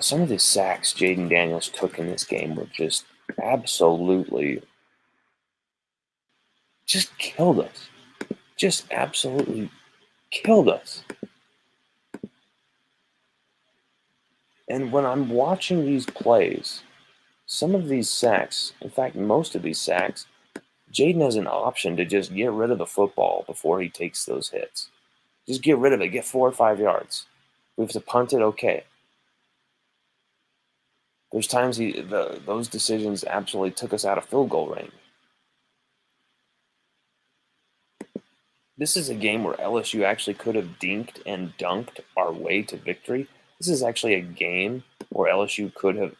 some of the sacks Jayden Daniels took in this game were just absolutely just killed us. Just absolutely killed us. And when I'm watching these plays, some of these sacks, in fact, most of these sacks, Jayden has an option to just get rid of the football before he takes those hits. Just get rid of it. Get 4 or 5 yards. If we have to punt it, okay. There's times those decisions absolutely took us out of field goal range. This is a game where LSU actually could have dinked and dunked our way to victory. This is actually a game where LSU could have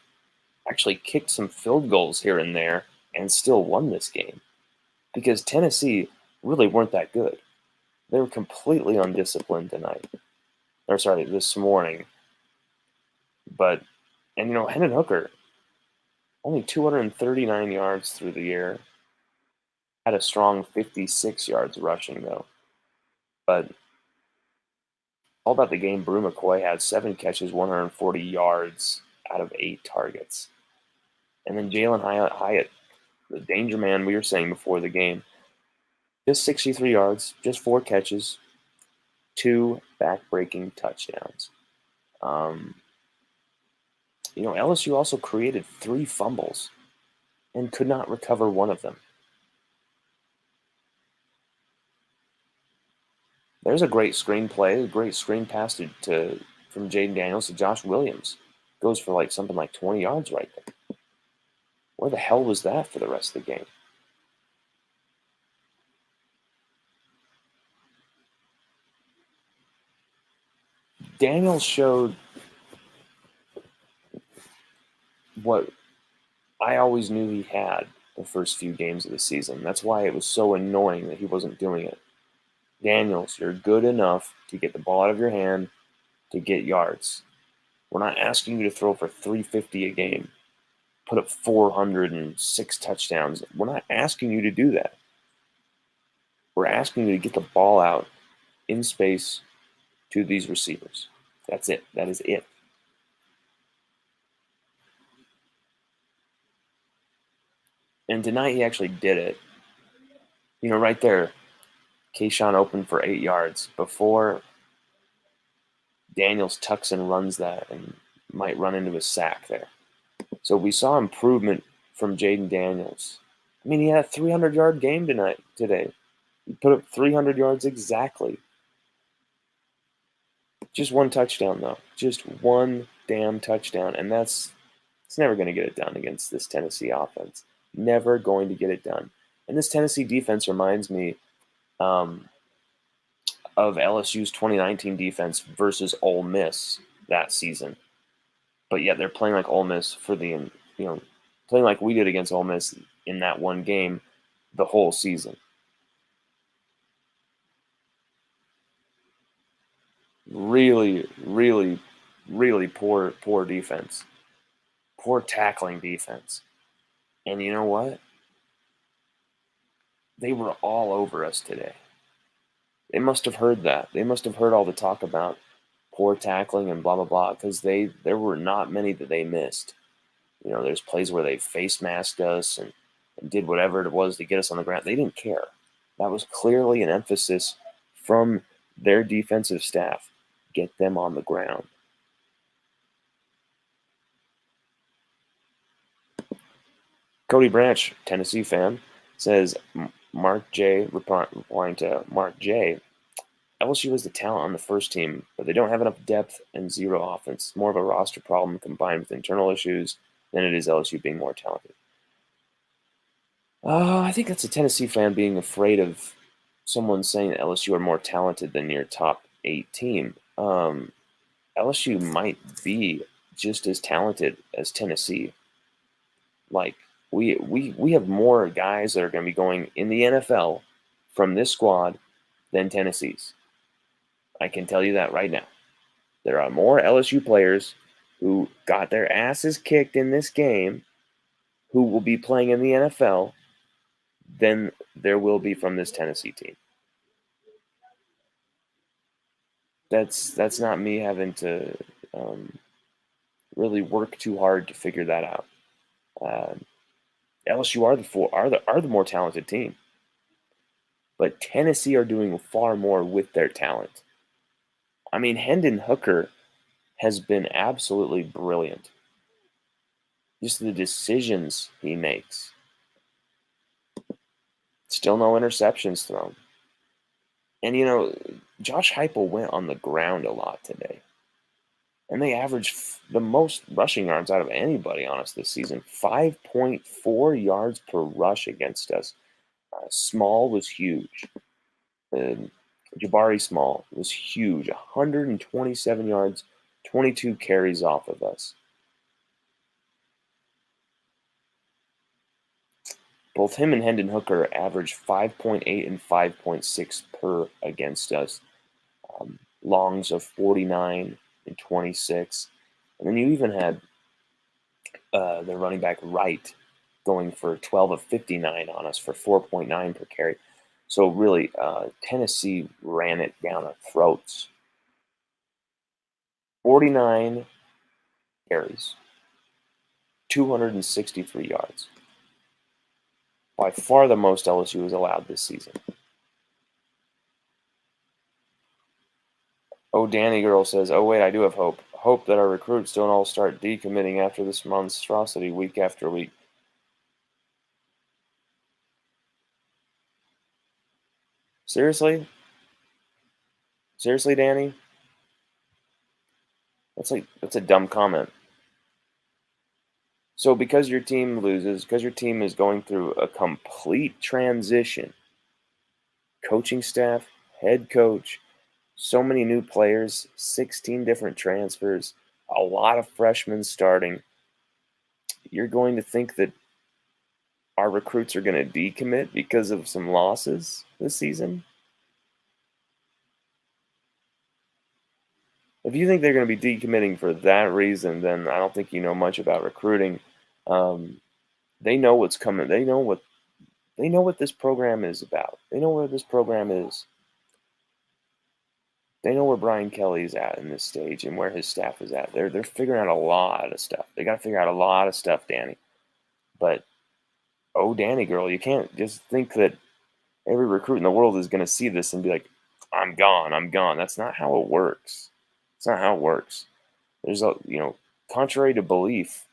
actually kicked some field goals here and there and still won this game. Because Tennessee really weren't that good. They were completely undisciplined this morning. But, Hendon Hooker, only 239 yards through the air. Had a strong 56 yards rushing, though. But all about the game, Brew McCoy had 7 catches, 140 yards out of 8 targets. And then Jalen Hyatt, the danger man we were saying before the game, just 63 yards, just 4 catches, 2 back-breaking touchdowns. LSU also created 3 fumbles and could not recover one of them. There's a great screenplay, a great screen pass from Jayden Daniels to Josh Williams. Goes for something like 20 yards right there. Where the hell was that for the rest of the game? Daniels showed what I always knew he had the first few games of the season. That's why it was so annoying that he wasn't doing it. Daniels, you're good enough to get the ball out of your hand to get yards. We're not asking you to throw for 350 a game, put up 406 touchdowns. We're not asking you to do that. We're asking you to get the ball out in space to these receivers. That's it. That is it. And tonight he actually did it. Right there, Kayshawn opened for 8 yards before Daniels tucks and runs that and might run into a sack there. So we saw improvement from Jayden Daniels. He had a 300-yard game today. He put up 300 yards exactly. Just 1 touchdown, though. Just 1 damn touchdown. And it's never going to get it done against this Tennessee offense. Never going to get it done. And this Tennessee defense reminds me of LSU's 2019 defense versus Ole Miss that season. But yet they're playing like Ole Miss playing like we did against Ole Miss in that one game the whole season. Really, really, really poor defense. Poor tackling defense. And you know what? They were all over us today. They must have heard that. They must have heard all the talk about poor tackling and blah, blah, blah, because there were not many that they missed. There's plays where they face masked us and did whatever it was to get us on the ground. They didn't care. That was clearly an emphasis from their defensive staff. Get them on the ground. Cody Branch, Tennessee fan, says, Mark J, replying to Mark J, LSU has the talent on the first team, but they don't have enough depth and 0 offense. It's more of a roster problem combined with internal issues than it is LSU being more talented. I think that's a Tennessee fan being afraid of someone saying that LSU are more talented than your top 8 team. LSU might be just as talented as Tennessee. We have more guys that are going to be going in the NFL from this squad than Tennessee's. I can tell you that right now. There are more LSU players who got their asses kicked in this game who will be playing in the NFL than there will be from this Tennessee team. That's not me having to really work too hard to figure that out. LSU are the more talented team, but Tennessee are doing far more with their talent. I mean, Hendon Hooker has been absolutely brilliant. Just the decisions he makes. Still no interceptions thrown. And Josh Heupel went on the ground a lot today. And they averaged the most rushing yards out of anybody on us this season. 5.4 yards per rush against us. Small was huge. Jabari Small was huge. 127 yards, 22 carries off of us. Both him and Hendon Hooker averaged 5.8 and 5.6 per against us. Longs of 49 and 26. And then you even had their running back Wright going for 12 of 59 on us for 4.9 per carry. So really, Tennessee ran it down our throats. 49 carries, 263 yards. By far the most LSU has allowed this season. Oh, Danny Girl says, oh, wait, I do have hope. Hope that our recruits don't all start decommitting after this monstrosity week after week. Seriously? Seriously, Danny? That's a dumb comment. So because your team loses, because your team is going through a complete transition, coaching staff, head coach, so many new players, 16 different transfers, a lot of freshmen starting, you're going to think that our recruits are going to decommit because of some losses this season? If you think they're going to be decommitting for that reason, then I don't think you know much about recruiting. They know what's coming. They know what this program is about. They know where this program is. They know where Brian Kelly's at in this stage and where his staff is at. They're figuring out a lot of stuff. They got to figure out a lot of stuff, Danny. But oh, Danny girl, you can't just think that every recruit in the world is going to see this and be like, "I'm gone, I'm gone." That's not how it works. It's not how it works. There's contrary to belief,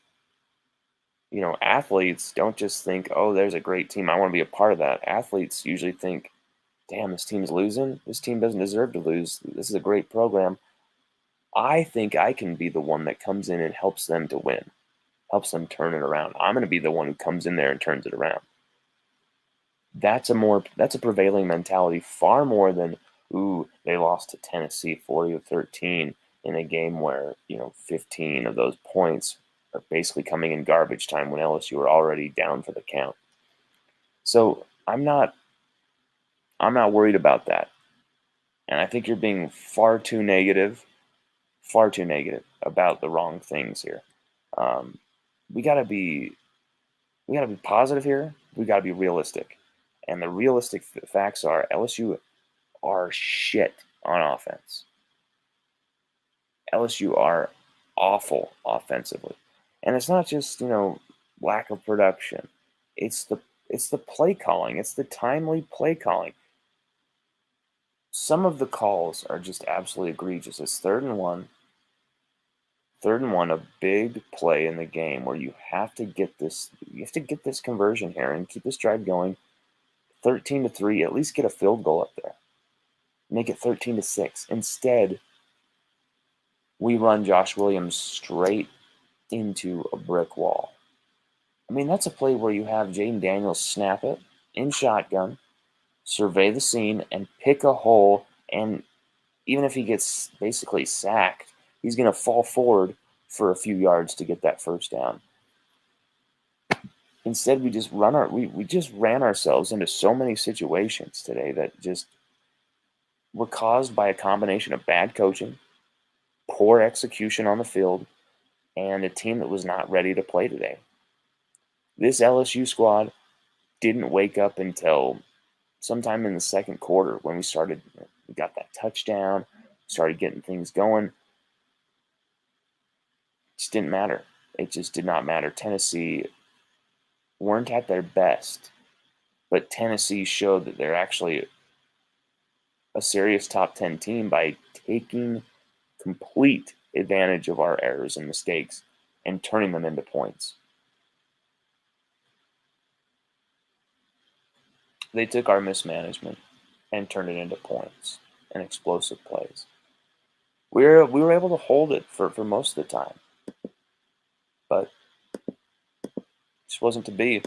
athletes don't just think, "Oh, there's a great team. I want to be a part of that." Athletes usually think, damn, this team's losing. This team doesn't deserve to lose. This is a great program. I think I can be the one that comes in and helps them to win, helps them turn it around. I'm going to be the one who comes in there and turns it around. That's a prevailing mentality far more than, ooh, they lost to Tennessee 40-13 in a game where 15 of those points are basically coming in garbage time when LSU are already down for the count. So I'm not worried about that. And I think you're being far too negative about the wrong things here. We gotta be positive here. We gotta be realistic, and the realistic facts are LSU are shit on offense. LSU are awful offensively, and it's not just lack of production. It's the play calling. It's the timely play calling. Some of the calls are just absolutely egregious. It's 3rd and 1, a big play in the game where you have to get this conversion here and keep this drive going. 13-3, at least get a field goal up there. Make it 13-6. Instead, we run Josh Williams straight into a brick wall. I mean, that's a play where you have Jayden Daniels snap it in shotgun, survey the scene, and pick a hole. And even if he gets basically sacked, he's going to fall forward for a few yards to get that first down. Instead, we just ran ourselves into so many situations today that just were caused by a combination of bad coaching, poor execution on the field, and a team that was not ready to play today. This LSU squad didn't wake up until sometime in the second quarter when we got that touchdown, started getting things going. just didn't matter. It just did not matter. Tennessee weren't at their best, but Tennessee showed that they're actually a serious top 10 team by taking complete advantage of our errors and mistakes and turning them into points. They took our mismanagement and turned it into points and explosive plays. We were able to hold it for most of the time, but it just wasn't to be.